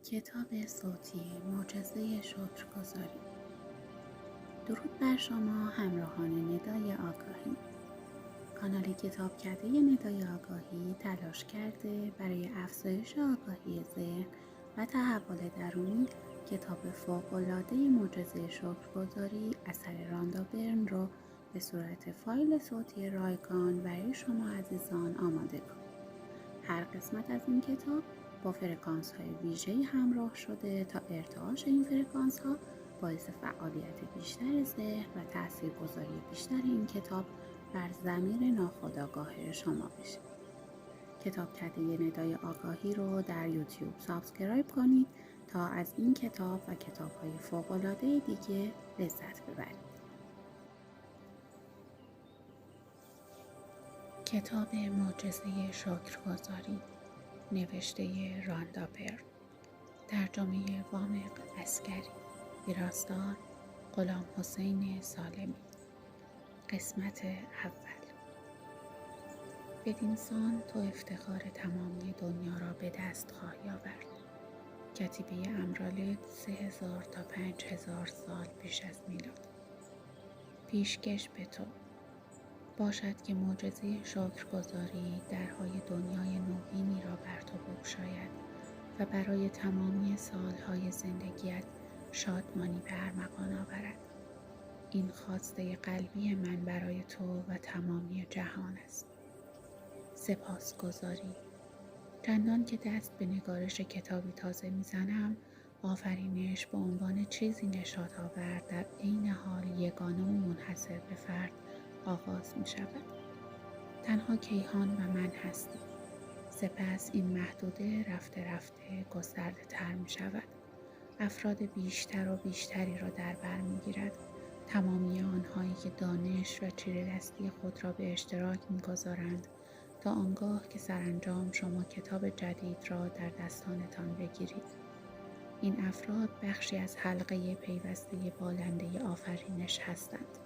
کتاب صوتی معجزه شکرگزاری. درود بر شما همراهان ندای آگاهی. کانال کتابکده ندای آگاهی تلاش کرده برای افزایش آگاهی ذهن و تحول درونی کتاب فوق‌العاده معجزه شکرگزاری اثر راندا برن رو به صورت فایل صوتی رایگان برای شما عزیزان آماده کنید. هر قسمت از این کتاب با فرکانس های ویژه‌ای همراه شده تا ارتعاش این فرکانس ها باعث فعالیت بیشتر ذهن و تاثیرگذاری بیشتر این کتاب بر ضمیر ناخودآگاه شما بشه. کتابکده ندای آگاهی رو در یوتیوب سابسکرایب کنید تا از این کتاب و کتاب‌های فوق‌العاده دیگه لذت ببرید. کتاب معجزه شکرگزاری، نوشته راندا برن، ترجمه وامق عسکری، ویراستار غلام حسین سالمی. قسمت اول. بدینسان تو افتخار تمامی دنیا را به دست خواهی آورد. کتیبه امرالد 3000 تا 5000 سال پیش از میلاد. پیشکش به تو. باشد که معجزه شکرگزاری درهای دنیای نوینی را بر تو بگشاید و برای تمامی سالهای زندگیت شادمانی به ارمغان آورد. این خواسته قلبی من برای تو و تمامی جهان است. سپاسگزاری. چندان که دست به نگارش کتابی تازه میزنم، آفرینش به عنوان چیزی نشاط‌آور در عین حال یگانه و منحصر به فرد آغاز می شود. تنها کیهان و من هستیم. سپس این محدوده رفته رفته گسترده تر می شود. افراد بیشتر و بیشتری را در بر می گیرد. تمامی آنهایی که دانش و چیره‌دستی خود را به اشتراک می گذارند تا آنگاه که سرانجام شما کتاب جدید را در دستانتان بگیرید. این افراد بخشی از حلقه پیوسته بالنده آفرینش هستند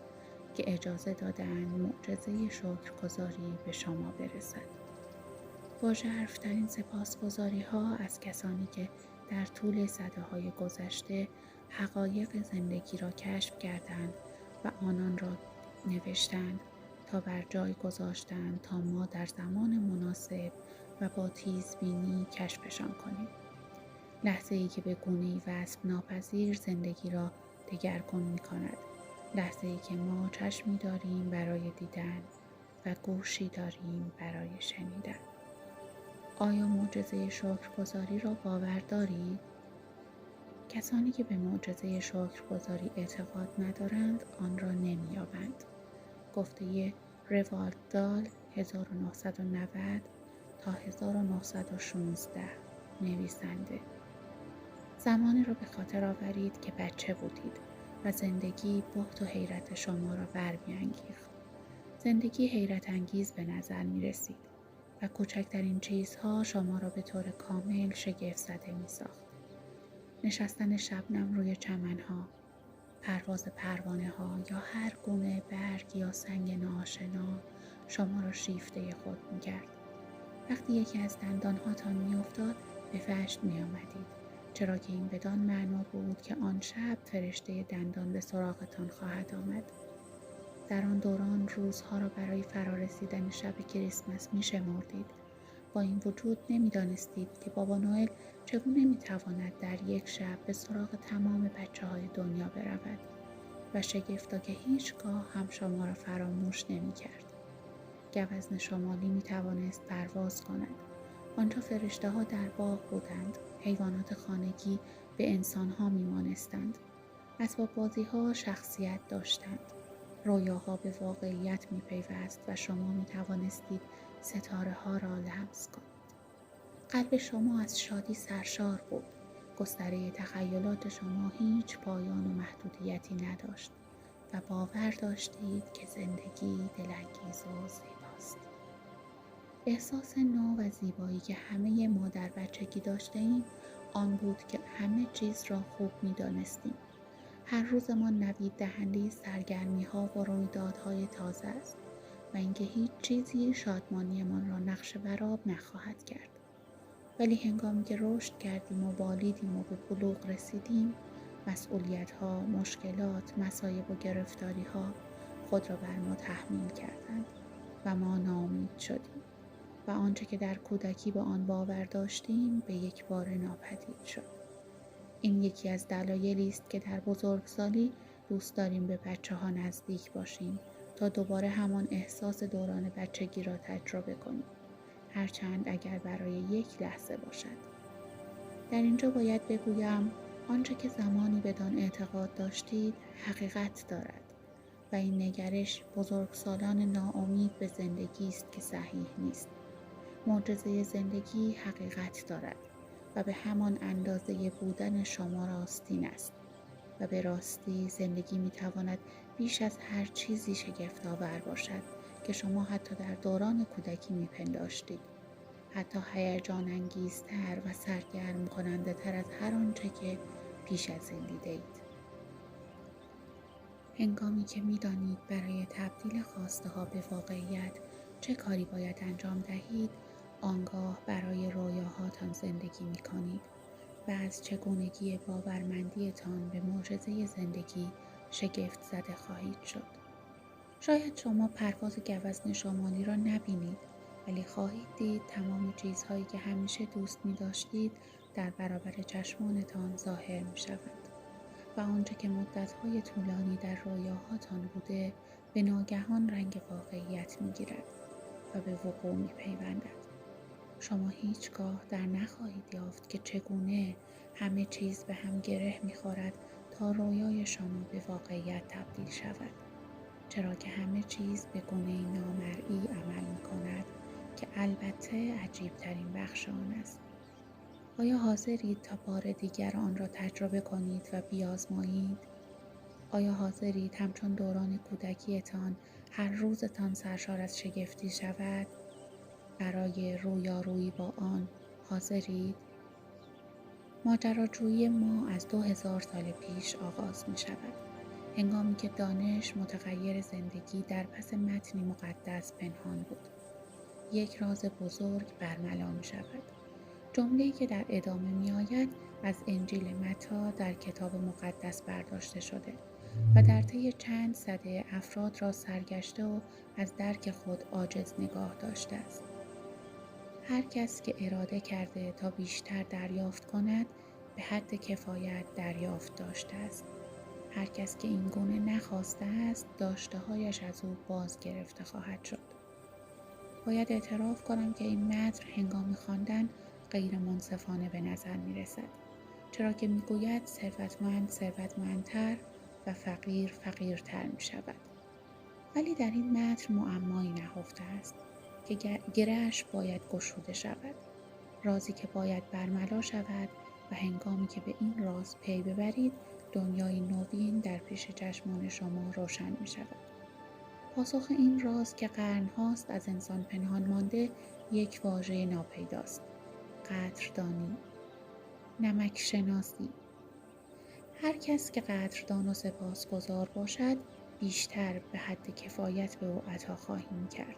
که اجازه دادند معجزه شکرگزاری به شما برسد. با ژرف‌ترین سپاسگزاری‌ها از کسانی که در طول سده‌های گذشته حقایق زندگی را کشف کردند و آنان را نوشتند تا بر جای گذاشتند تا ما در زمان مناسب و با تیزبینی کشفشان کنیم. لحظه‌ای که به گونه‌ای وصف ناپذیر زندگی را دگرگون می‌کند. لحظه‌ای که ما چشمی داریم برای دیدن و گوشی داریم برای شنیدن. آیا معجزه شکرگزاری را باور دارید؟ کسانی که به معجزه شکرگزاری اعتقاد ندارند آن را نمی‌یابند. گفته روالد دال 1990 تا 1916. نویسنده. زمانی را به خاطر آورید که بچه بودید و زندگی بهت و حیرت شما را برمی‌انگیخت. زندگی حیرت انگیز به نظر می رسید و کوچکترین چیزها شما را به طور کامل شگفت زده می ساخت. نشستن شبنم روی چمنها، پرواز پروانه ها یا هر گونه برگ یا سنگ ناآشنا شما را شیفته خود می کرد. وقتی یکی از دندانهاتان می افتاد به وجد می آمدید. چرا که این بدان معنا بود که آن شب فرشته دندان به سراغتان خواهد آمد. در آن دوران روزها را برای فرارسیدن شب کریسمس می شمردید. با این وجود نمی دانستید که بابا نوئل چگونه می تواند در یک شب به سراغ تمام بچه های دنیا برود و شگفتا که هیچگاه هم شما را فراموش نمی کرد. گوزن شمالی می توانست پرواز کند. آنجا فرشته ها در باغ بودند. حیوانات خانگی به انسان ها می مانستند. اسباب بازی ها شخصیت داشتند. رویاها به واقعیت می پیوست و شما می توانستید ستاره ها را لمس کنید. قلب شما از شادی سرشار بود. گستره تخیلات شما هیچ پایان و محدودیتی نداشت و باور داشتید که زندگی دلانگیز و زیباست. احساس نو و زیبایی که همه ما در بچگی داشتیم آن بود که همه چیز را خوب می دانستیم. هر روزمان نوید دهنده سرگرمی ها و رویدادهای تازه است و اینکه هیچ چیزی شادمانیمان را نقش بر آب نخواهد کرد. ولی هنگامی که رشد کردیم و بالیدیم و به بلوغ رسیدیم، مسئولیت‌ها، مشکلات، مصایب و گرفتاری‌ها خود را بر ما تحمیل کردند و ما ناامید شدیم و آنچه که در کودکی به آن باور داشتیم به یک بار ناپدید شد. این یکی از دلایلی است که در بزرگسالی دوست داریم به بچه‌ها نزدیک باشیم تا دوباره همان احساس دوران بچگی را تجربه کنیم، هرچند اگر برای یک لحظه باشد. در اینجا باید بگویم آنچه که زمانی بدان اعتقاد داشتید حقیقت دارد و این نگرش بزرگسالان ناامید به زندگی است که صحیح نیست. معجزه زندگی حقیقت دارد و به همان اندازه بودن شما راستین است و به راستی زندگی میتواند بیش از هر چیزی شگفت‌آور باشد که شما حتی در دوران کودکی میپنداشتید، حتی هیجان انگیزتر و سرگرم کننده تر از هر آنچه که پیش از این دیدید. هنگامی که میدانید برای تبدیل خواسته ها به واقعیت چه کاری باید انجام دهید، آنگاه برای رویاهاتان زندگی می کنید و از چگونگی باورمندیتان به معجزه زندگی شگفت زده خواهید شد. شاید شما پرواز گوزن شمالی را نبینید، ولی خواهید دید تمام چیزهایی که همیشه دوست می داشتید در برابر چشمانتان ظاهر می شوند و آنچه که مدت‌های طولانی در رویاهاتان بوده به ناگهان رنگ واقعیت می گیرد و به وقوع می پیوندد. شما هیچگاه در نخواهید یافت که چگونه همه چیز به هم گره می خورد تا رویای شما به واقعیت تبدیل شود، چرا که همه چیز به گونه نامرئی عمل می کند که البته عجیب ترین بخش آن است. آیا حاضرید تا بار دیگر آن را تجربه کنید و بیازمایید؟ آیا حاضرید همچون دوران کودکیتان هر روزتان سرشار از شگفتی شود؟ برای رویارویی با آن حاضرید؟ ماجراجویی ما از 2000 سال پیش آغاز می شود. هنگامی که دانش متغیر زندگی در پس متنی مقدس پنهان بود. یک راز بزرگ برملا می شود. جمله‌ای که در ادامه می آید از انجیل متی در کتاب مقدس برداشته شده و در طی چند سده افراد را سرگشته و از درک خود عاجز نگاه داشته است. هر کس که اراده کرده تا بیشتر دریافت کند به حد کفایت دریافت داشته است. هر کس که این گونه نخواسته است داشته‌هایش از او باز گرفته خواهد شد. باید اعتراف کنم که این متن هنگام خواندن غیر منصفانه به نظر می رسد، چرا که می گوید ثروتمند ثروتمندتر و فقیر فقیرتر می شود. ولی در این متن معمایی نهفته است که گره‌اش باید گشوده شود، رازی که باید برملا شود و هنگامی که به این راز پی ببرید دنیای نوین در پیش چشمان شما روشن می شود. پاسخ این راز که قرن‌هاست از انسان پنهان مانده یک واژه ناپیداست: قدردانی، نمک شناسی. هر کس که قدردان و سپاسگزار باشد بیشتر به حد کفایت به او عطا خواهیم کرد.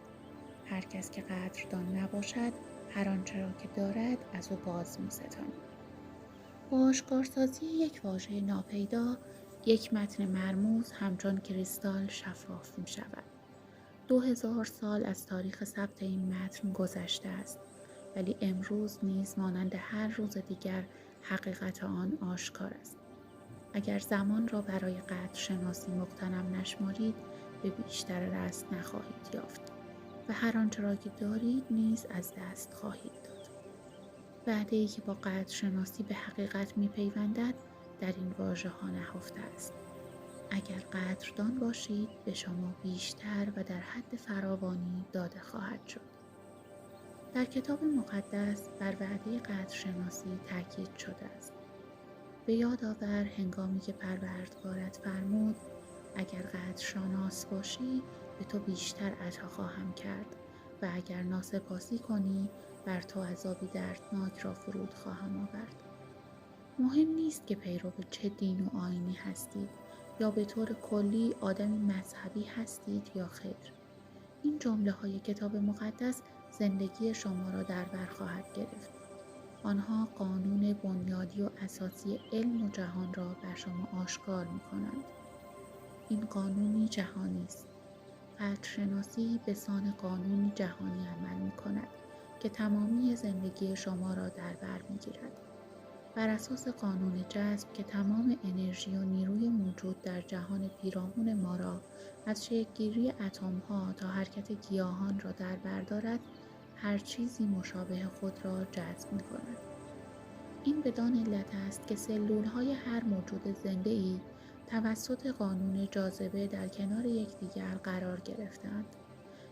هر کس که قدردان نباشد هر آنچه را که دارد از او باز می‌ستانیم. با آشکارسازی یک واژه ناپیدا یک متن مرموز همچون کریستال شفاف می شود. 2000 سال از تاریخ ثبت این متن گذشته است، ولی امروز نیز مانند هر روز دیگر حقیقت آن آشکار است. اگر زمان را برای قدر شناسی مغتنم نشمارید به بیشتر رست نخواهید یافت و هر آنچه را که دارید نیز از دست خواهید داد. وعده‌ای که با قدر شناسی به حقیقت می پیوندد در این واژه ها نهفته است. اگر قدردان باشید به شما بیشتر و در حد فراوانی داده خواهد شد. در کتاب مقدس بر وعده قدرشناسی تاکید شده است. به یاد آور هنگامی که پروردگارت فرمود اگر قدرشناس باشی به تو بیشتر عطا خواهم کرد و اگر ناسپاسی کنی بر تو عذابی دردناک را فرود خواهم آورد. مهم نیست که پیرو چه دین و آیینی هستید یا به طور کلی آدمی مذهبی هستید یا خیر. این جمله های کتاب مقدس زندگی شما را در بر خواهد گرفت. آنها قانون بنیادی و اساسی علم و جهان را بر شما آشکار می کنند. این قانونی جهانی است. قدرشناسی به سان قانونی جهانی عمل می کند که تمامی زندگی شما را در بر می گیرد. بر اساس قانون جذب که تمام انرژی و نیروی موجود در جهان پیرامون ما را از شکل‌گیری اتم‌ها تا حرکت گیاهان را در بر دارد، هر چیزی مشابه خود را جذب می کند. این بدان علت است که سلول‌های هر موجود زنده‌ای توسط قانون جاذبه در کنار یکدیگر قرار گرفتند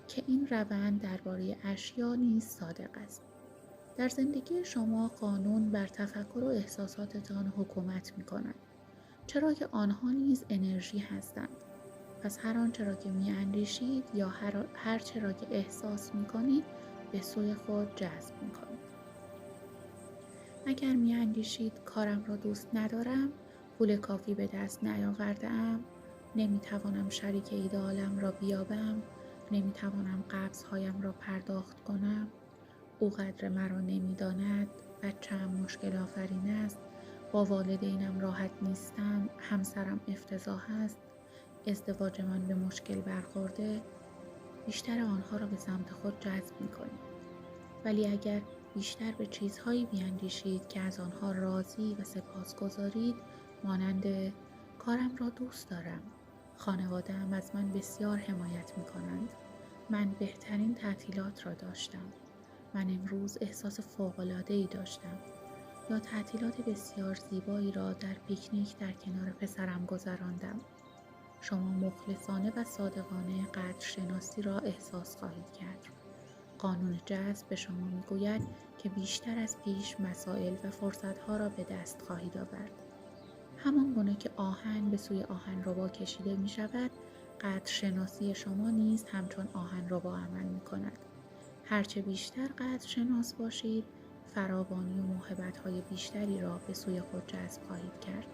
که این روند درباره اشیا نیز صادق است. در زندگی شما قانون بر تفکر و احساساتتان حکومت می کند، چرا که آنها نیز انرژی هستند. پس هر آنچه را که می اندیشید یا هر چه را که احساس می کنید به سوی خود جذب می کنید. اگر می اندیشید کارم را دوست ندارم، پول کافی به دست نیاورده‌ام، نمی توانم شریک ایده‌آلم را بیابم، نمی توانم قبض‌هایم را پرداخت کنم، او قدر مرا نمی داند، بچه‌ام مشکل آفرین است، با والدینم راحت نیستم، همسرم افتضاح است، ازدواج من به مشکل برخورده، بیشتر آنها را به سمت خود جذب می کنید. ولی اگر بیشتر به چیزهایی بیاندیشید که از آنها راضی و سپاسگزارید، مانند کارم را دوست دارم، خانواده‌ام از من بسیار حمایت می کنند، من بهترین تعطیلات را داشتم، من امروز احساس فوق‌العاده‌ای داشتم، یا تعطیلات بسیار زیبایی را در پیکنیک در کنار پسرم گذراندم. شما مخلصانه و صادقانه قدرشناسی را احساس خواهید کرد. قانون جذب به شما میگوید که بیشتر از پیش مسائل و فرصتها را به دست خواهید آورد. همان گونه که آهن به سوی آهنربا کشیده می شود، قدرشناسی شما نیز همچون آهنربا عمل می کند. هرچه بیشتر قدرشناس باشید، فراوانی و موهبت‌های بیشتری را به سوی خود جذب خواهید کرد.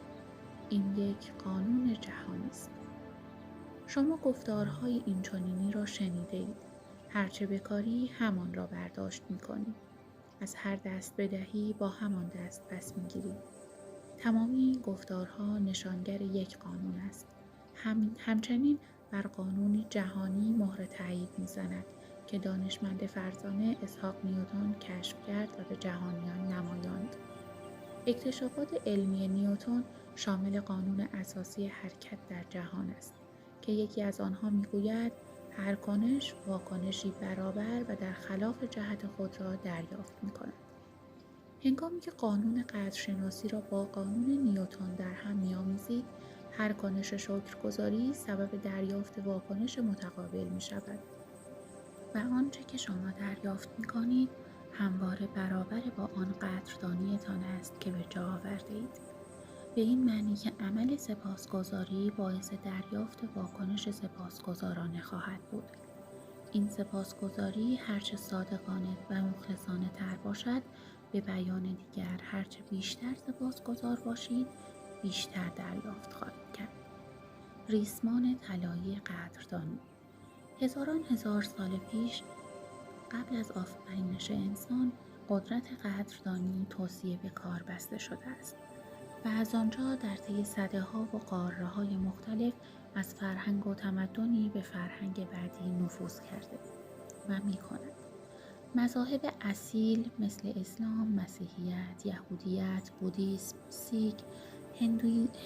این یک قانون جهانی است. شما گفتارهای اینچنینی را شنیده اید. هرچه بکاری همان را برداشت می‌کنی. از هر دست بدهی با همان دست پس می‌گیری. تمامی این گفتارها نشانگر یک قانون است. همچنین بر قانونی جهانی مهر تایید می‌زند که دانشمند فرزانه اسحاق نیوتن کشف کرد و به جهانیان نمایاند. اکتشافات علمی نیوتن شامل قانون اساسی حرکت در جهان است که یکی از آنها میگوید هر کنش واکنشی برابر و در خلاف جهت خود را دریافت می‌کند. هنگامی که قانون قدرشناسی را با قانون نیوتن در هم می‌آمیزید، هر کنش شکرگزاری سبب دریافت واکنش متقابل می‌شود و آنچه که شما دریافت می‌کنید همواره برابر با آن قدردانی‌تان است که به جا آورده‌اید. به این معنی که عمل سپاسگزاری باعث دریافت واکنش سپاسگزارانه خواهد بود. این سپاسگزاری هرچه صادقانه و مخلصانه تر باشد، به بیان دیگر هرچه بیشتر سپاسگزار باشید، بیشتر دریافت خواهید کرد. ریسمان طلایی قدردانی. هزاران هزار سال پیش قبل از آفرینش انسان، قدرت قدردانی توصیه به کار بسته شده است و از آنجا در طی سده‌ها و قاره‌های مختلف از فرهنگ و تمدنی به فرهنگ بعدی نفوذ کرده و می‌کند. مذاهب اصیل مثل اسلام، مسیحیت، یهودیت، بودیسم، سیک،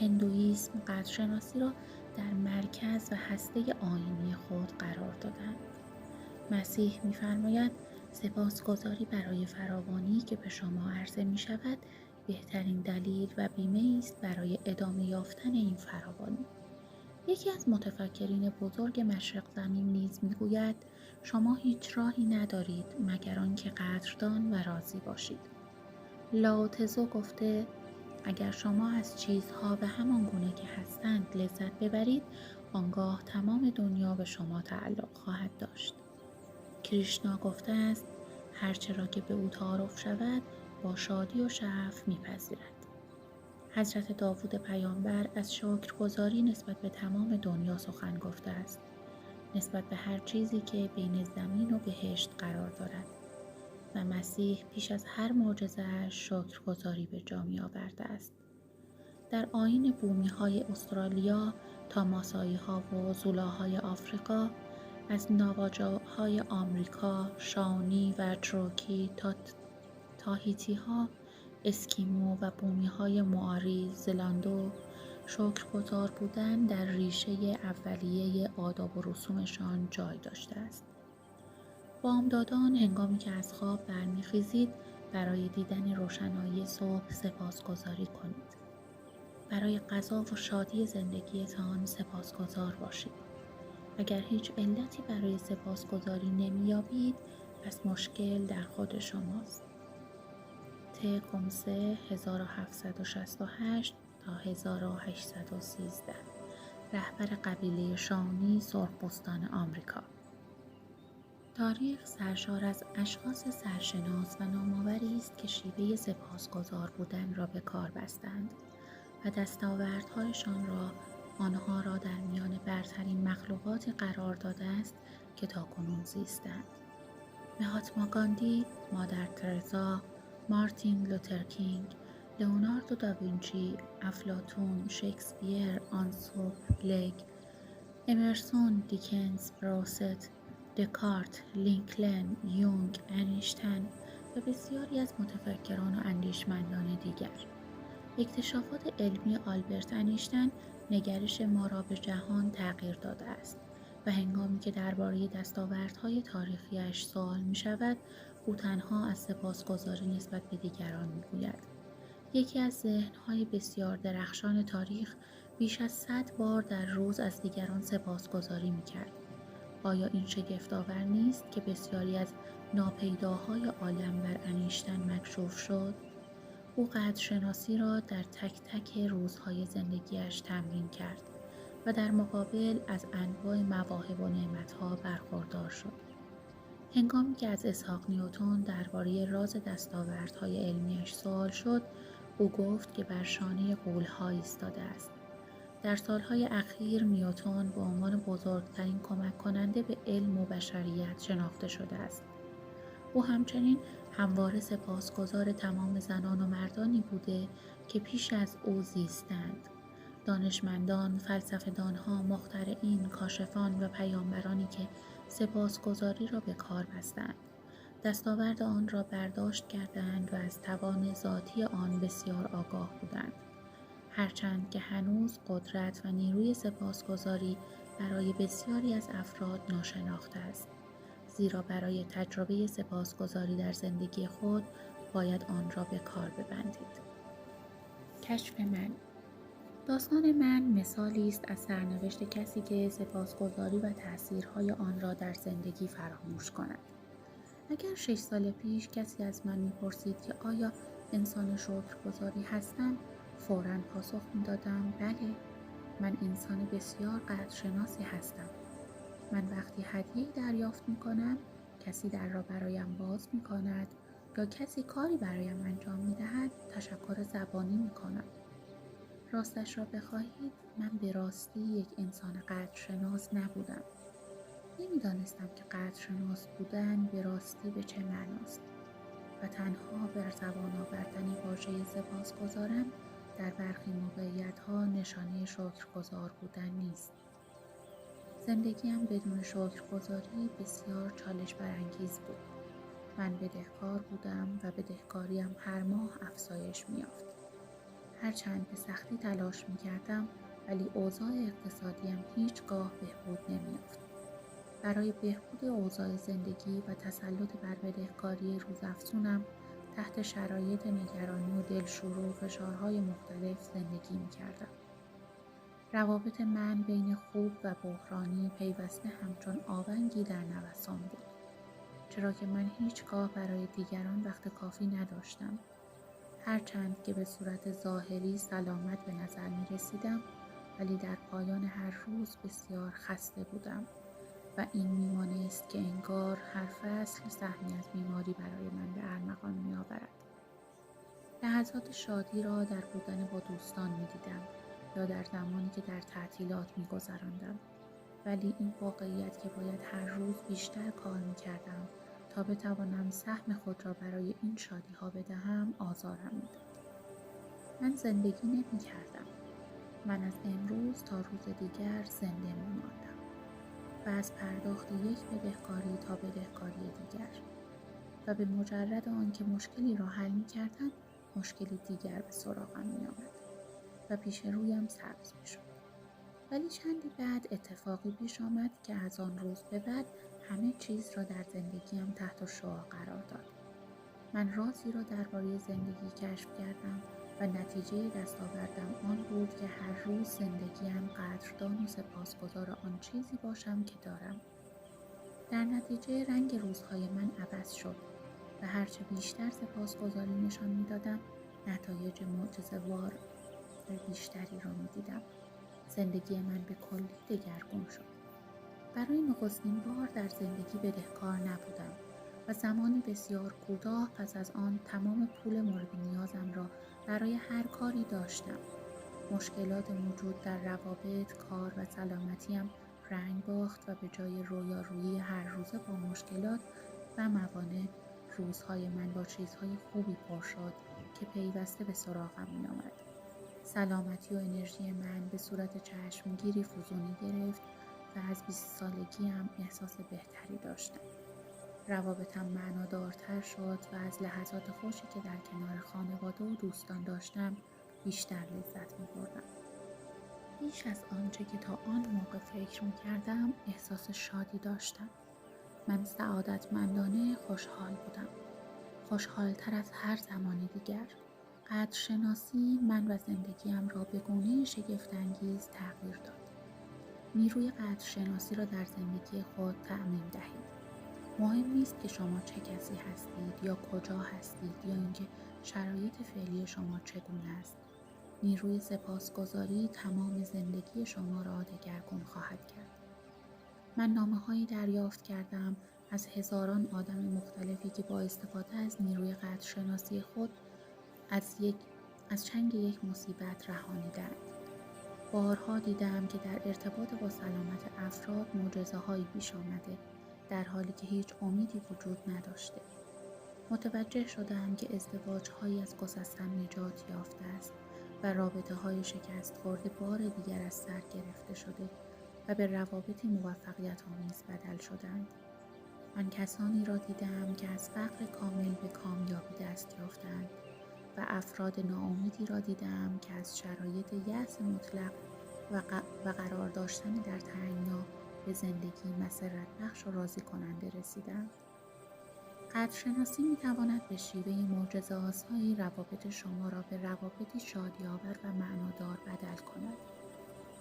هندویسم قدرشناسی را در مرکز و هسته آیینی خود قرار دادند. مسیح می‌فرماید سپاسگزاری برای فراوانی که به شما عرضه می‌شود بهترین دلیل و بیمه است برای ادامه یافتن این فراوانی. یکی از متفکرین بزرگ مشرق زمین نیز میگوید شما هیچ راهی ندارید مگر آنکه قدردان و راضی باشید. لاوتزو گفته اگر شما از چیزها به همان گونه که هستند لذت ببرید، آنگاه تمام دنیا به شما تعلق خواهد داشت. کریشنا گفته است هرچه را که به او تعارف شود با شادی و شعف میپذیرد. حضرت داوود پیامبر از شکرگزاری نسبت به تمام دنیا سخن گفته است، نسبت به هر چیزی که بین زمین و بهشت قرار دارد. و مسیح پیش از هر معجزه‌اش شکرگزاری به جا می‌آورده است. در آیین بومی‌های استرالیا تا ماسایی‌ها و زولاهای آفریقا، از ناواجوهای آمریکا، شاونی و چروکی تا تاهیتی‌ها، اسکیمو و بومی‌های موآری زلاندو، شکرگزار بودن در ریشه اولیه آداب و رسومشان جای داشته است. بامدادان هنگامی که از خواب برمیخیزید برای دیدن روشنایی صبح سپاسگزاری کنید. برای غذا و شادی زندگیتان سپاسگزار باشید. اگر هیچ علتی برای سپاسگزاری نمی‌یابید، پس مشکل در خود شماست. تکومسه 1768 تا 1813 رهبر قبیله شاونی سرخپوستان آمریکا. تاریخ سرشار از اشخاص سرشناس و نام‌آوری است که شیوه سپاسگزار بودن را به کار بستند و دستاوردهایشان را آنها را در میان برترین مخلوقاتی قرار داده است که تاکنون زیستند. مهاتما گاندی، مادر ترزا، مارتین لوتر کینگ، لئوناردو داوینچی، افلاطون، شکسپیر، آنسو بلگ، امرسون، دیکنز، براست، دکارت، لینکلن، یونگ، انیشتن و بسیاری از متفکران و اندیشمندان دیگر. اکتشافات علمی آلبرت انیشتن نگرش ما را به جهان تغییر داده است و هنگامی که درباره دستاوردهای تاریخی‌اش سوال می‌شود، او تنها از سپاسگزاری نسبت به دیگران می‌گوید. یکی از ذهن‌های بسیار درخشان تاریخ بیش از 100 بار در روز از دیگران سپاسگزاری می‌کرد. آیا این شگفت‌آور نیست که بسیاری از ناپیداهای عالم بر انیشتن مکشوف شد؟ او قدرشناسی را در تک تک روزهای زندگیش تمرین کرد و در مقابل از انواع مواهب و نعمتها برخوردار شد. هنگامی که از اسحاق نیوتن درباره راز دستاوردهای علمیش سوال شد، او گفت که بر شانه غول‌ها ایستاده است. در سالهای اخیر نیوتن به عنوان بزرگترین کمک کننده به علم و بشریت شناخته شده است. او همچنین همواره سپاسگزار تمام زنان و مردانی بوده که پیش از او زیستند. دانشمندان، فلسفه‌دانها، مخترعین، کاشفان و پیامبرانی که سپاسگزاری را به کار بستند. دستاورد آن را برداشت کردند و از توان ذاتی آن بسیار آگاه بودند. هرچند که هنوز قدرت و نیروی سپاسگزاری برای بسیاری از افراد ناشناخته است. زیرا برای تجربه سپاسگزاری در زندگی خود باید آن را به کار ببندید. کشف من. داستان من مثالی است از سرنوشت کسی که سپاسگزاری و تأثیرهای آن را در زندگی فراموش کند. اگر 6 سال پیش کسی از من می‌پرسید که آیا انسان شکرگزاری هستم، فوراً پاسخ می‌دادم بله، من انسان بسیار قدرشناسی هستم. من وقتی هدیه‌ای دریافت می‌کنم، کسی در را برایم باز می‌کند یا کسی کاری برایم انجام می‌دهد، تشکر زبانی می‌کنم. راستش را بخواهید، من به راستی یک انسان قدرشناس نبودم. نمی‌دانستم که قدرشناس بودن به راستی به چه معناست و تنها بر زبان آوردن واژه سپاسگزارم در برخی موقعیت‌ها نشانه شکرگزار بودن نیست. زندگیم بدون شکرگزاری بسیار چالش برانگیز بود. من بدهکار بودم و بدهکاریم هر ماه افزایش می‌یافت. هرچند به سختی تلاش می‌کردم، ولی اوضاع اقتصادیم هیچگاه بهبود نمی‌یافت. برای بهبود اوضاع زندگی و تسلط بر بدهکاری روزافزونم تحت شرایط نگرانی و دلشوره و فشارهای مختلف زندگی می‌کردم. روابط من بین خوب و بحرانی پیوسته همچون آونگی در نوسان بود. چرا که من هیچگاه برای دیگران وقت کافی نداشتم. هرچند که به صورت ظاهری سلامت به نظر می رسیدم، ولی در پایان هر روز بسیار خسته بودم و این میمانست که انگار هر فصل سهمی از بیماری برای من به ارمغان می آورد. لحظات شادی را در بودن با دوستان می دیدم یا در زمانی که در تعطیلات می گذراندم. ولی این واقعیت که باید هر روز بیشتر کار می کردم تا بتوانم سهم خود را برای این شادی ها بدهم آزارم میداد. من زندگی نمی کردم. من از امروز تا روز دیگر زنده می ماندم و از پرداخت یک بدهکاری تا بدهکاری دیگر و به مجرد آنکه مشکلی را حل می کردم مشکلی دیگر به سراغم می آمد و پیش رویم سبز می شد. ولی چندی بعد اتفاقی پیش آمد که از آن روز به بعد همه چیز را در زندگیم تحت شعاع قرار داد. من رازی را درباره زندگی کشف کردم و نتیجه دستاوردم آن بود که هر روز زندگیم قدردان و سپاسگزار آن چیزی باشم که دارم. در نتیجه رنگ روزهای من عوض شد و هرچه بیشتر سپاسگزاری نشان می‌دادم نتایج معجزه‌وار بیشتری را می‌دیدم. زندگی من به کلی دگرگون شد. برای نخستین بار در زندگی بدهکار نبودم و زمانی بسیار کوتاه پس از آن تمام پول مورد نیازم را برای هر کاری داشتم. مشکلات موجود در روابط، کار و سلامتیم رنگ باخت و به جای رویارویی هر روزه با مشکلات و موانع، روزهای من با چیزهای خوبی پر شد که پیوسته به سراغم می آمد. سلامتی و انرژی من به صورت چشمگیری فزونی گرفت و از 20 سالگیم احساس بهتری داشتم. روابطم معنادارتر شد و از لحظات خوشی که در کنار خانواده و دوستان داشتم بیشتر لذت می‌بردم. بیش از آنچه که تا آن موقع فکر می‌کردم احساس شادی داشتم. من سعادتمندانه خوشحال بودم. خوشحالتر از هر زمان دیگر. قدرشناسی من و زندگیم را به گونه‌ای شگفت‌انگیز تغییر داد. نیروی قدرشناسی را در زندگی خود تعمیم دهید. مهم نیست که شما چه کسی هستید یا کجا هستید یا اینکه شرایط فعلی شما چگونه است. نیروی سپاسگزاری تمام زندگی شما را دگرگون خواهد کرد. من نامه‌هایی دریافت کردم از هزاران آدم مختلفی که با استفاده از نیروی قدرشناسی خود از چنگ یک مصیبت رهانیدند. بارها دیدم که در ارتباط با سلامت افراد معجزه‌هایی پیش آمده در حالی که هیچ امیدی وجود نداشته. متوجه شدم که ازدواج‌هایی از گسستن نجات یافته است و رابطه‌های شکست خورده بار دیگر از سر گرفته شده و به روابطی موفقیت‌آمیز بدل شدند. من کسانی را دیدم که از فقر کامل به کامیابی دست یافتند و افراد ناامیدی را دیدم که از شرایط یأس مطلق و قرار داشتن در تنگنا به زندگی مسرت بخش و راضی کننده رسیدند. قدرشناسی می تواند به شیوه معجزه‌آسایی روابط شما را به روابطی شادی‌آور و معنادار بدل کند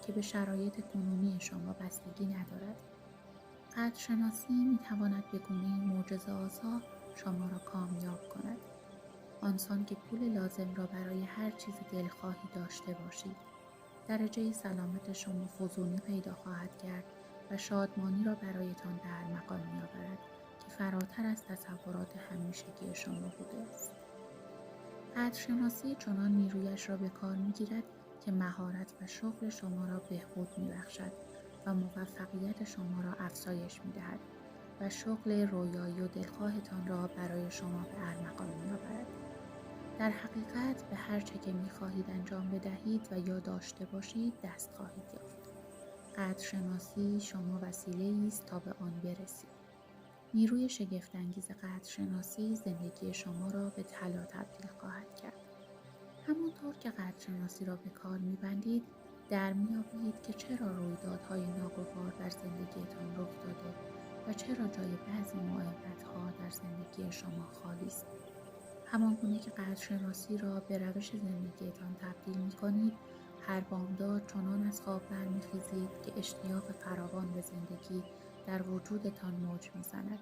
که به شرایط کنونی شما بستگی ندارد. قدرشناسی می تواند به گونه‌ای معجزه‌آسا شما را کامیاب کند. آنسان که پول لازم را برای هر چیز دلخواهی داشته باشید. درجه سلامت شما فزونی پیدا خواهد کرد و شادمانی را برایتان به ارمغان می‌آورد که فراتر از تصورات همیشگی شما بوده است. قدرشناسی چنان نیرویش را به کار می‌گیرد که مهارت و شغل شما را بهبود می‌بخشد و موفقیت شما را افزایش می‌دهد و شغل رویایی و دلخواهتان را برای شما به ارمغان می‌آورد. در حقیقت به هر چه که می‌خواهید انجام بدهید و یا داشته باشید دست خواهید یافت. قدرشناسی شما وسیله‌ای است تا به آن برسید. نیروی شگفت‌انگیز قدرشناسی زندگی شما را به طلا تبدیل خواهد کرد. همانطور که قدرشناسی را به کار می‌بندید، در می‌یابید که چرا رویدادهای ناگوار در زندگیتان رخ داده و چرا جای بعضی موعظه‌ها در زندگی شما خالی است. همانگونه که قدرشناسی را به روش زندگیتان تبدیل می‌کنید، هر بامداد چنان از خواب برمیخیزید که اشتیاق فراوان به زندگی در وجودتان موج می‌زند.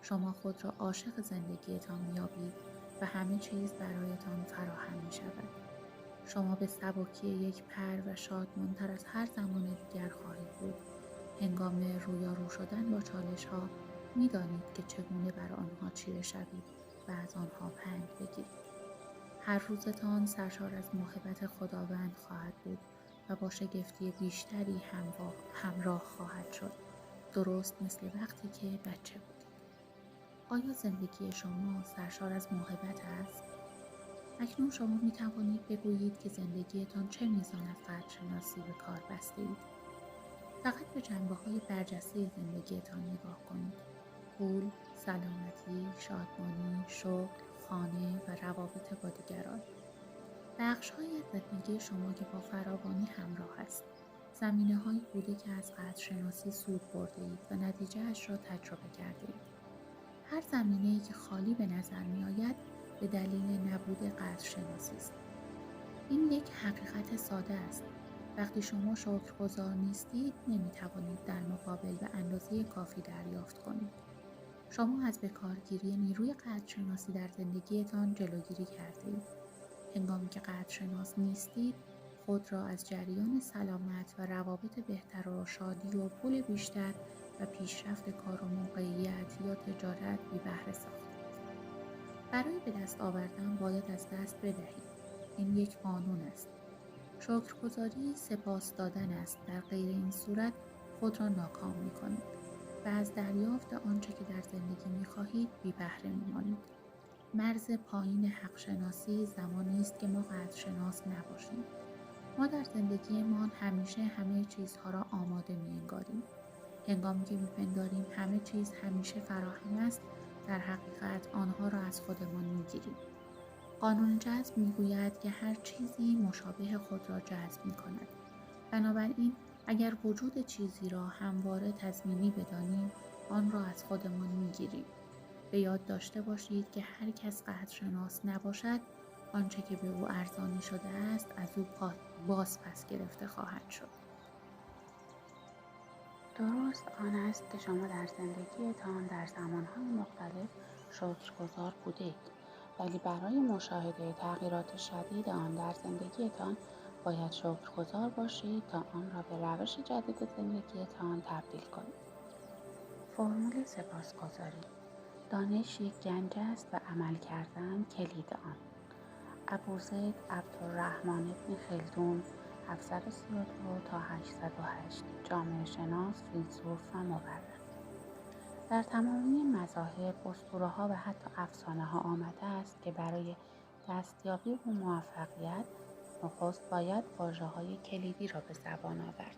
شما خود را عاشق زندگیتان می‌یابید و همه چیز برایتان فراهم می‌شود. شما به سبکی یک پر و شادمانتر از هر زمان دیگر خواهید بود. هنگام رویارو شدن با چالش‌ها می‌دانید که چگونه بر آنها چیره شوید و از آنها پند بگیرید. هر روزتان سرشار از محبت خداوند خواهد بود و با شگفتی بیشتری همراه خواهد شد. درست مثل وقتی که بچه بودید. آیا زندگی شما سرشار از موهبت است؟ اکنون شما می توانید بگویید که زندگیتان چه میزان از قدرشناسی به کار بستید. فقط به جنبه‌های برجسته زندگیتان نگاه کنید. پول، سلامتی، شادمانی، شغل، خانه و روابط با دیگران. بخش‌هایی از زندگی شما که با فراوانی همراه است. زمینه‌هایی بوده که از قدرشناسی سود برده‌اید و نتیجه‌اش را تجربه کرده‌اید. هر زمینه‌ای که خالی به نظر می‌آید به دلیل نبود قدرشناسی است. این یک حقیقت ساده است. وقتی شما شکرگزار نیستید، نمی‌توانید در مقابل به اندازه کافی دریافت کنید. شما از بکارگیری نیروی قدرشناسی در زندگیتان جلوگیری کرده‌اید. هنگامی که قدرشناس نیستید، خود را از جریان سلامت و روابط بهتر و شادی و پول بیشتر و پیشرفت کار و موقعیت یا تجارت بی بهره ساختید. برای به دست آوردن باید از دست بدهید. این یک قانون است. شکرگزاری سپاس دادن است. در غیر این صورت خود را ناکام می کنید و از دریافت آنچه که در زندگی می خواهید بی بهره می مانید. مرز پایین حق شناسی زمانی است که ما قدرشناس نباشیم. ما در زندگیمان همیشه همه چیزها را آماده می انگاریم. هنگامی که میپنداریم همه چیز همیشه فراهم است، در حقیقت آنها را از خودمان میگیریم. قانون جذب میگوید که هر چیزی مشابه خود را جذب میکند. بنابراین اگر وجود چیزی را همواره تضمینی بدانیم، آن را از خودمان میگیریم. به یاد داشته باشید که هر کس قدرشناس نباشد، آنچه که به او ارزانی شده است از او باز پس گرفته خواهد شد. درست آن است که شما در زندگیتان در زمانهای مختلف شکرگزار بودید، ولی برای مشاهده تغییرات شدید آن در زندگیتان باید شکرگزار باشید تا آن را به روش جدید زندگیتان تبدیل کنید. فرمول سپاسگزاری: دانش یک گنج است و عمل کردن کلید آن. ابوزید عبدالرحمن بن خلدون 732 تا 808 جامعه شناس، فیلسوف و مورخ. در تمامی مذاهب، اسطوره‌ها و حتی افسانه‌ها آمده است که برای دستیابی به موفقیت نخست باید واژه‌های کلیدی را به زبان آورد.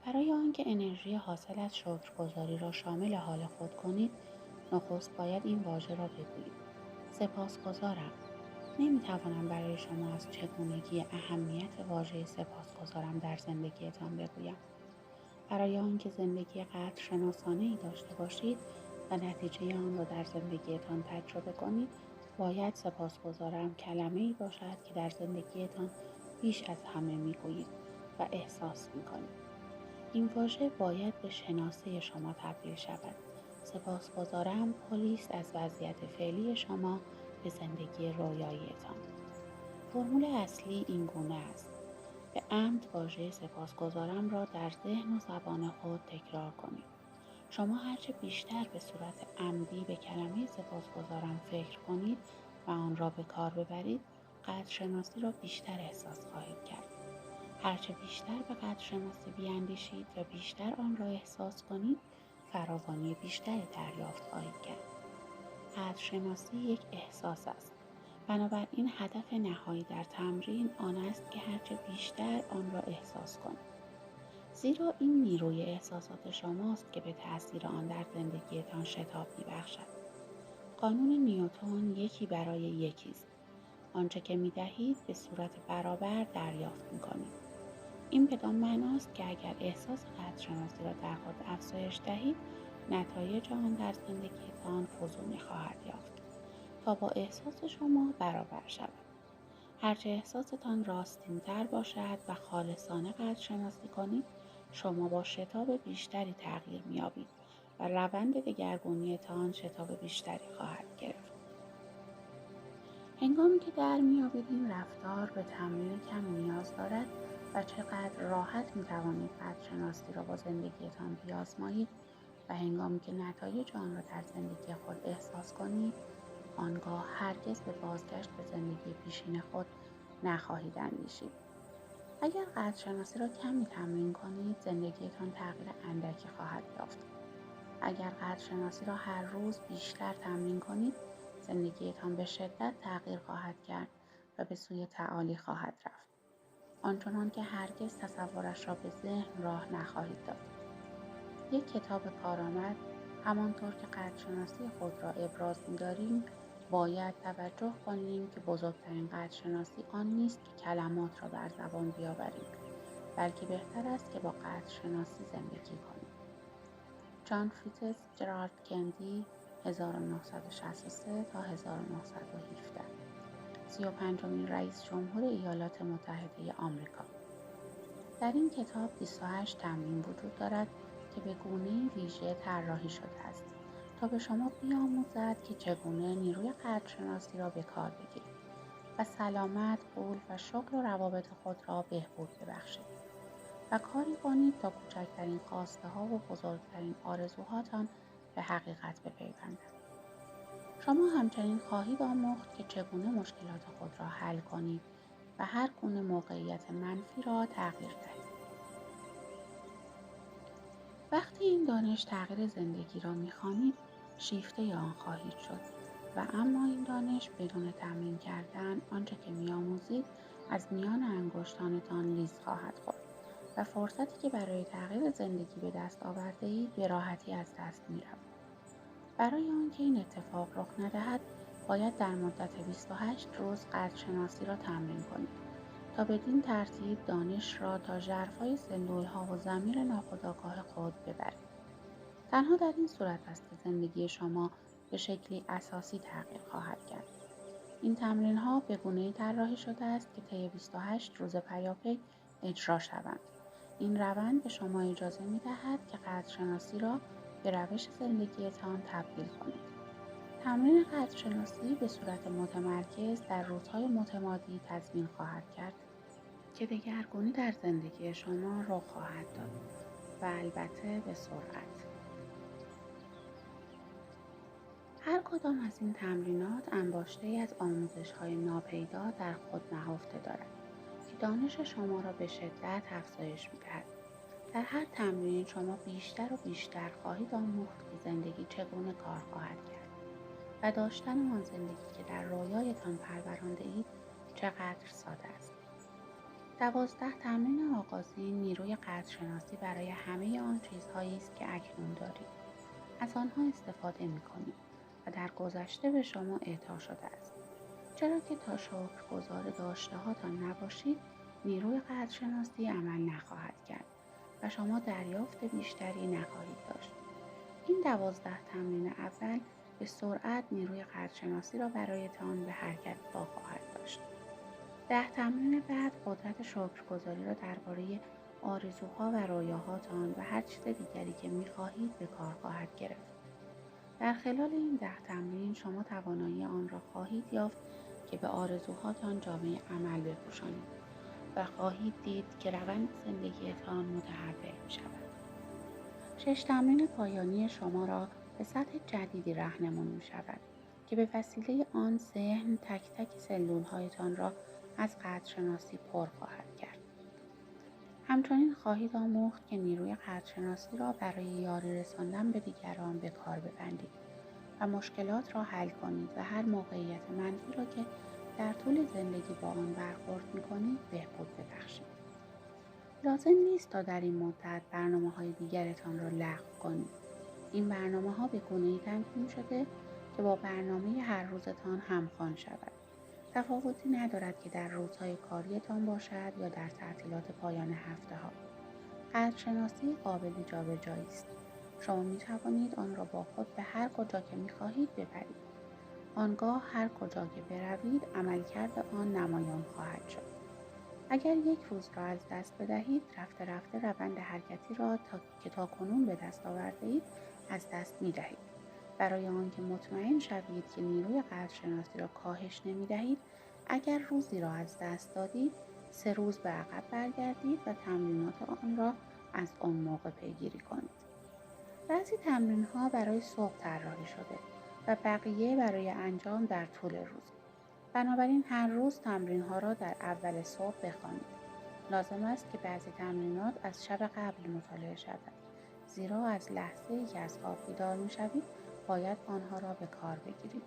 برای آنکه انرژی حاصل از شکرگزاری را شامل حال خود کنید، نخست باید این واژه را بگویید: سپاسگزارم. نمیتوانم برای شما از چگونگی اهمیت واژه سپاسگزارم در زندگیتان بگویم. برای آنکه زندگی قدرشناسانه‌ای داشته باشید و نتیجه آن را در زندگیتان تجربه کنید، باید سپاسگزارم کلمه‌ای باشد که در زندگیتان بیش از همه میگویید و احساس میکنید. این واژه باید به شناسه شما تبدیل شود. سپاسگزارم پلی است از وضعیت فعلی شما به زندگی رویاییتان. فرمول اصلی این گونه است: به عمد واژه سپاسگزارم را در ذهن و زبان خود تکرار کنید. شما هرچه بیشتر به صورت عمدی به کلمه سپاسگزارم فکر کنید و آن را به کار ببرید، قدرشناسی را بیشتر احساس خواهید کرد. هرچه بیشتر به قدرشناسی بیاندیشید و بیشتر آن را احساس کنید، فراوانی بیشتری دریافت خواهید کرد. قدرشناسی یک احساس است. بنابراین هدف نهایی در تمرین آن است که هرچه بیشتر آن را احساس کنید. زیرا این نیروی احساسات شماست که به تأثیر آن در زندگیتان شتاب می‌بخشد. قانون نیوتن یکی برای یکی است. آنچه که می‌دهید به صورت برابر دریافت می‌کنید. این بدان معناست که اگر احساس قدرشناسی را در خود افزایش دهید، نتایج آن در زندگیتان فزونی خواهد یافت تا با احساس شما برابر شود. هرچه احساستان راستین‌تر باشد و خالصانه قدرشناسی کنید، شما با شتاب بیشتری تغییر می‌یابید و روند دگرگونی‌تان شتاب بیشتری خواهد گرفت. هنگامی که در می‌یابید این رفتار به تمرین کم نیاز دارد و چقدر راحت می‌توانید قدرشناسی را با زندگیتان بیازمایید و هنگامی که نتایج آن را در زندگی خود احساس کنید، آنگاه هرگز به بازگشت به زندگی پیشین خود نخواهید اندیشید. اگر قدرشناسی را کمی تمرین کنید، زندگیتان تغییر اندکی خواهد یافت. اگر قدرشناسی را هر روز بیشتر تمرین کنید، زندگیتان به شدت تغییر خواهد کرد و به سوی تعالی خواهد رفت. آنچنان که هرگز تصورش را به ذهن راه نخواهید داد. یک کتاب کارآمد همانطور که قدرشناسی خود را ابراز می‌داریم، باید توجه کنیم که بزرگترین قدرشناسی آن نیست که کلمات را بر زبان بیاوریم، بلکه بهتر است که با قدرشناسی زندگی کنیم. جان فیتز جرالد کندی 1963 تا 1917 35مین رئیس جمهور ایالات متحده آمریکا. در این کتاب 28 تمرین وجود دارد که به گونه‌ای ویژه طراحی شده است تا به شما بیاموزد که چگونه نیروی قدرشناسی را به کار بگیرید و سلامت، پول و شغل و روابط خود را بهبود ببخشید و کاری کنید تا کوچکترین خواسته ها و بزرگترین آرزوهاتان به حقیقت بپیوندند. شما همچنین خواهید آموخت که چگونه مشکلات خود را حل کنید و هر گونه موقعیت منفی را تغییر دهید. وقتی این دانش تغییر زندگی را می‌خوانید، شیفته آن خواهید شد و اما این دانش بدون تمرین کردن آنچه که می‌آموزید از میان انگشتانتان لیز خواهد خورد و فرصتی که برای تغییر زندگی به دست آورده‌اید به راحتی از دست می‌رود. برای آنکه این اتفاق رخ ندهد، باید در مدت 28 روز قدرشناسی را تمرین کنید تا بدین ترتیب دانش را تا ژرفای سلول‌ها و ضمیر ناخودآگاه خود ببرید. تنها در این صورت است که زندگی شما به شکلی اساسی تغییر خواهد کرد. این تمرین‌ها به گونه‌ای طراحی شده است که طی 28 روز پیاپی اجرا شوند. این روند به شما اجازه می‌دهد که قدرشناسی را به روش زندگیتان تبدیل کنید. تمرین قدرشناسی به صورت متمرکز در روزهای متمادی تضمین خواهد کرد که دگرگونی در زندگی شما رخ خواهد داد و البته به سرعت. هر کدام از این تمرینات انباشته‌ای از آموزش‌های ناپیدا در خود نهفته دارد که دانش شما را به شدت افزایش می‌دهد. در هر تمرین شما بیشتر و بیشتر خواهید آموخت که زندگی چگونه کار خواهد کرد و داشتن آن زندگی که در رویایتان پرورانده اید چقدر ساده است. 12 تمرین آغازین نیروی قدرشناسی برای همه آن چیزهایی است که اکنون دارید. از آنها استفاده می‌کنید و در گذشته به شما اعطا شده است. چرا که تا شکرگزار داشته‌هاتان نباشید، نیروی قدرشناسی عمل نخواهد کرد و شما دریافت بیشتری نخواهید داشت. این 12 تمرین اول به سرعت نیروی قدرشناسی را برایتان به حرکت واخواهد داشت. 10 تمرین بعد قدرت شکرگزاری را درباره آرزوها و رویاهاتان و هر چیز دیگری که می‌خواهید به کار خواهد گرفت. در خلال این 10 تمرین شما توانایی آن را خواهید یافت که به آرزوهاتان جامه عمل بپوشانید و خواهید دید که روند زندگیتان متحول می‌شود. 6 تمرین پایانی شما را به سطح جدیدی راهنمایی می‌شود که به وسیله آن ذهن تک تک سلول‌هایتان را از قدرشناسی پر خواهد کرد. همچنین خواهید آموخت که نیروی قدرشناسی را برای یاری رساندن به دیگران به کار ببندید و مشکلات را حل کنید و هر موقعیت منفی را که در طول زندگی با آن برخورد می‌کنید بهبود ببخشید. لازم نیست تا در این مدت برنامه‌های دیگرتان را لغو کنید. این برنامه‌ها به گونه‌ای تنظیم شده که با برنامه هر روزتان همخوان شود. تفاوتی ندارد که در روزهای کاریتان باشد یا در تعطیلات پایان هفته‌ها. قدرشناسی قابل جابجایی است. شما می توانید آن را با خود به هر کجا که می خواهید ببرید. آنگاه هر کجا که بروید عملکرد آن نمایان خواهد شد. اگر یک روز را از دست بدهید، رفته رفته روند حرکتی را که تاکنون به دست آورده اید از دست می دهید. برای آنکه مطمئن شوید که نیروی قدرشناسی را کاهش نمی دهید، اگر روزی را از دست دادید، 3 روز به عقب برگردید و تمرینات آن را از آن موقع پیگیری کنید. بعضی تمرین‌ها برای صبح طراحی شده و بقیه برای انجام در طول روز. بنابراین هر روز تمرین‌ها را در اول صبح بخوانید. لازم است که بعضی تمرینات از شب قبل مطالعه شود، زیرا از لحظه‌ای که از خواب بیدار می‌شوید باید آنها را به کار بگیرید.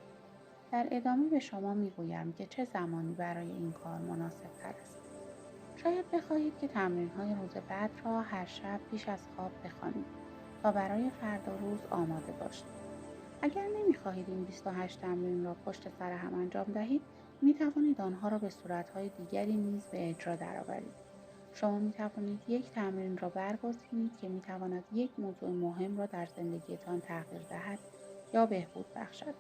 در ادامه به شما می‌گویم که چه زمانی برای این کار مناسب‌تر است. شاید بخواهید که تمرین‌های روز بعد را هر شب پیش از خواب بخوانید تا برای فردا روز آماده باشید. اگر نمی‌خواهید این 28 تمرین را پشت سر هم انجام دهید، می‌توانید آنها را به صورت‌های دیگری نیز به اجرا درآورید. شما می‌توانید یک تمرین را برگزینید که می‌تواند یک موضوع مهم را در زندگیتان تغییر دهد یا بهبود بخشد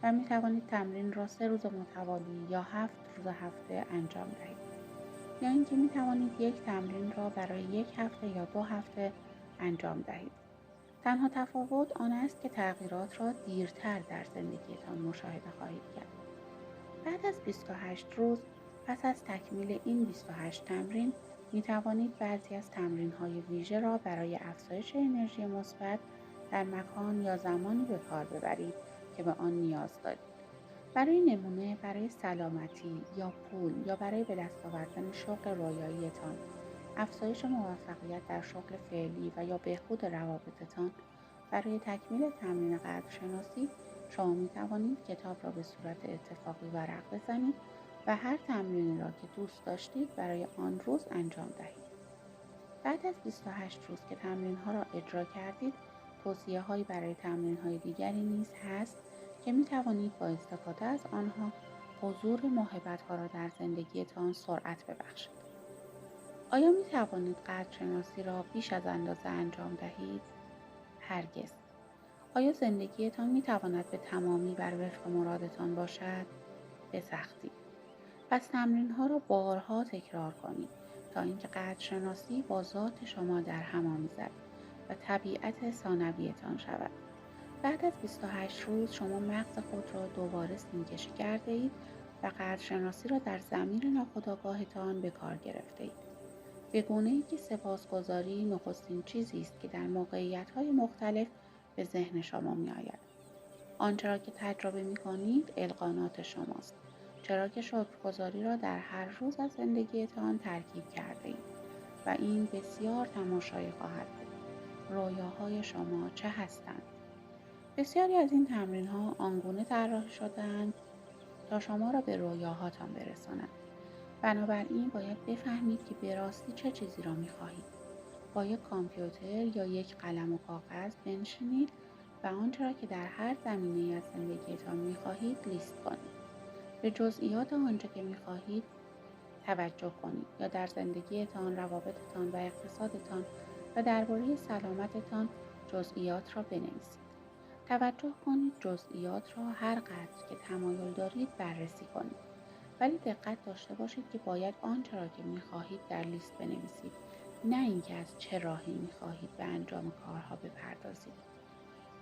و می‌توانید تمرین را 3 روز متوالی یا 7 روز هفته انجام دهید. یا اینکه می‌توانید یک تمرین را برای 1 هفته یا 2 هفته انجام دهید. تنها تفاوت آن است که تغییرات را دیرتر در زندگیتان مشاهده خواهید کرد. بعد از 28 روز پس از تکمیل این 28 تمرین می توانید بعضی از تمرین‌های ویژه را برای افزایش انرژی مثبت در مکان یا زمانی به کار ببرید که به آن نیاز دارید. برای نمونه برای سلامتی یا پول یا برای به دست آوردن شغل رویایی‌تان، افزایش موفقیت در شغل فعلی و یا بهبود روابطتان، برای تکمیل تمرین قدرشناسی شما می توانید کتاب را به صورت اتفاقی ورق بزنید و هر تمرینی را که دوست داشتید برای آن روز انجام دهید. بعد از 28 روز که تمرین‌ها را اجرا کردید، توصیه‌هایی برای تمرین‌های دیگری نیز هست که می توانید با استفاده از آنها حضور موهبت‌ها را در زندگیتان سرعت ببخشید. آیا می توانید قدرشناسی را بیش از اندازه انجام دهید؟ هرگز. آیا زندگیتان می تواند به تمامی بر وفق مرادتان باشد؟ به سختی. پس تمرین‌ها را بارها تکرار کنید تا اینکه قدرشناسی با ذات شما در هم آمیزد و طبیعت ثانویتان شود. بعد از 28 روز شما مغز خود را دوباره سیم‌کشی کرده اید و قدرشناسی را در ضمیر ناخودآگاهتان به کار گرفته اید. به گونه‌ای که سپاسگزاری نخستین چیزی است که در موقعیت‌های مختلف به ذهن شما می‌آید. آنچه را که تجربه می‌کنید القانات شماست، چرا که شکرگزاری را در هر روز از زندگیتان ترکیب کرده‌اید و این بسیار تماشایی خواهد بود. رویاهای شما چه هستند؟ بسیاری از این تمرین‌ها آنگونه طراحی شده‌اند تا شما را به رویاهاتان برسانند. بنابراین باید بفهمید که به راستی چه چیزی را می‌خواهید. با یک کامپیوتر یا یک قلم و کاغذ بنشینید و آنچه را که در هر زمینه‌ای از زندگیتان می‌خواهید لیست کنید. به جزئیات آنچه که می‌خواهید توجه کنید یا در زندگیتان، روابطتان و اقتصادتان و درباره سلامتتان جزئیات را بنویسید. توجه کنید جزئیات را هر قدر که تمایل دارید بررسی کنید. ولی دقت داشته باشید که باید آنچه را که می‌خواهید در لیست بنویسید، نه اینکه از چه راهی می‌خواهید به انجام کارها بپردازید.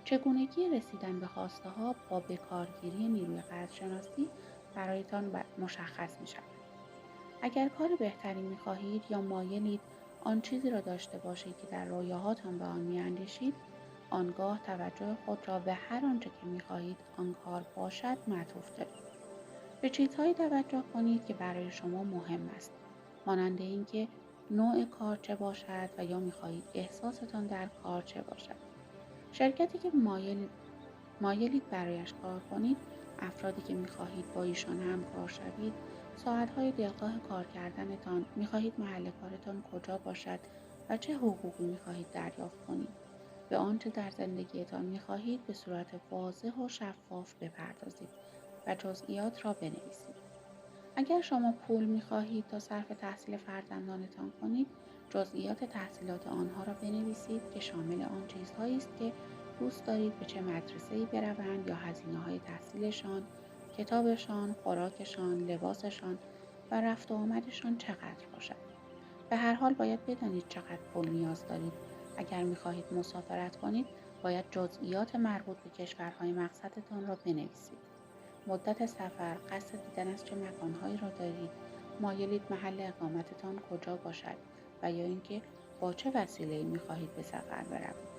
چگونگی رسیدن به خواسته‌ها با بکارگیری نیروی قدرشناسی برایتان مشخص می‌شود. اگر کار بهتری می‌خواهید یا مایلید آن چیزی را داشته باشید که در رویاهاتان به آن می‌اندیشید، آنگاه توجه خود را به هر آنچه که می‌خواهید آن کار باشد معطوف دارید. به چیزهایی توجه کنید که برای شما مهم است، مانند اینکه نوع کار چه باشد و یا می‌خواهید احساستان در کار چه باشد. شرکتی که مایلید برایش کار کنید، افرادی که می‌خواهید با ایشان همکار شوید، ساعت‌های دلخواه کار کردنتان، می‌خواهید محل کارتان کجا باشد و چه حقوقی می‌خواهید دریافت کنید. به آنچه در زندگیتان می‌خواهید به صورت واضح و شفاف بپردازید و جزئیات را بنویسید. اگر شما پول می‌خواهید تا صرف تحصیل فرزندانتان کنید، جزئیات تحصیلات آنها را بنویسید که شامل آن چیزهایی است که دوست دارید به چه مدرسه‌ای بروند یا هزینه‌های تحصیلشان، کتابشان، خوراکشان، لباسشان و رفت و آمدشان چقدر باشد. به هر حال باید بدانید چقدر پول نیاز دارید. اگر می‌خواهید مسافرت کنید، باید جزئیات مربوط به کشورهای مقصدتان را بنویسید. مدت سفر، قصد دیدن از چه مکانهایی را دارید، مایلید محل اقامتتان کجا باشد و یا اینکه با چه وسیله‌ای می‌خواهید به سفر بروید.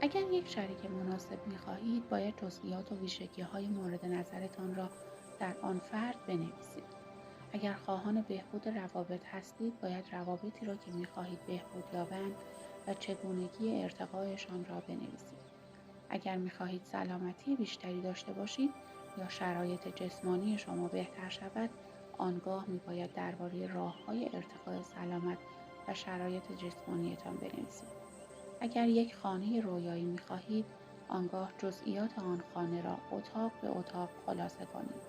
اگر یک شریک مناسب می‌خواهید، باید جزئیات و ویژگی‌های مورد نظرتان را در آن فرد بنویسید. اگر خواهان بهبود روابط هستید، باید روابطی را که می‌خواهید بهبود یابند و چگونگی ارتقایشان را بنویسید. اگر می‌خواهید سلامتی بیشتری داشته باشید یا شرایط جسمانی شما بهتر شود، آنگاه می‌باید درباره راه‌های ارتقای سلامت و شرایط جسمانیتان بنویسید. اگر یک خانه رویایی می‌خواهید، آنگاه جزئیات آن خانه را اتاق به اتاق خلاصه کنید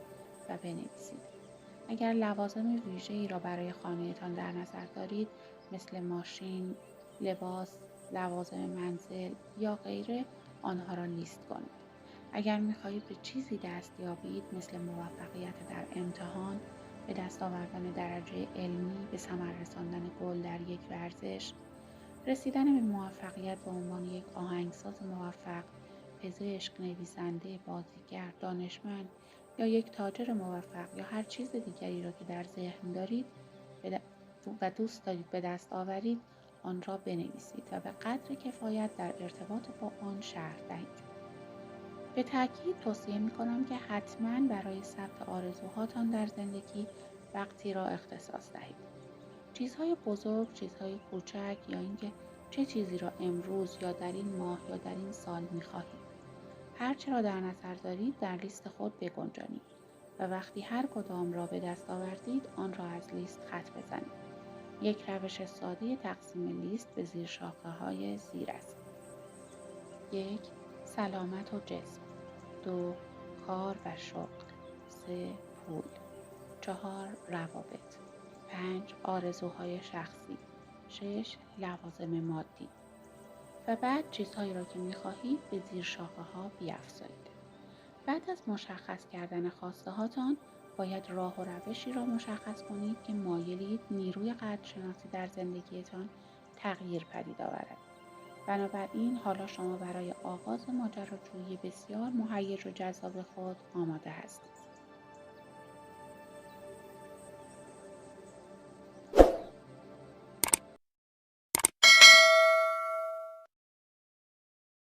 و بنویسید. اگر لوازم ویژه‌ای را برای خانه‌تان در نظر دارید، مثل ماشین، لباس، لوازم منزل یا غیره، آنها را لیست کنید. اگر می‌خواهید به چیزی دست یابید، مثل موفقیت در امتحان، به دست آوردن درجه علمی، به ثمر رساندن گل در یک ورزش، رسیدن به موفقیت به عنوان یک آهنگساز موفق، پزشک، نویسنده، بازیگر، دانشمند یا یک تاجر موفق یا هر چیز دیگری را که در ذهن دارید و دوست دارید به دست آورید، آن را بنویسید و به قدر کفایت در ارتباط با آن شرح دهید. به تأکید توصیه می‌کنم که حتماً برای ثبت آرزوهاتان در زندگی وقتی را اختصاص دهید. چیزهای بزرگ، چیزهای کوچک یا اینکه چه چیزی را امروز یا در این ماه یا در این سال می‌خواهید. هر چه را در نظر دارید در لیست خود بگنجانید و وقتی هر کدام را به دست آوردید آن را از لیست خط بزنید. یک روش ساده تقسیم لیست به زیر شاخه‌های زیر است. 1. سلامت و جسم. 2. کار و شغل. 3. پول. 4. روابط. 5. آرزوهای شخصی. 6. لوازم مادی. و بعد چیزهایی را که می‌خواهید به زیر شاخه‌ها بیفزایید. بعد از مشخص کردن خواسته هاتان، باید راه و روشی را مشخص کنید که مایلید نیروی قدرشناسی در زندگیتان تغییر پدید آورد. بنابراین حالا شما برای آغاز ماجراجویی بسیار مهیج و جذاب خود آماده هستید.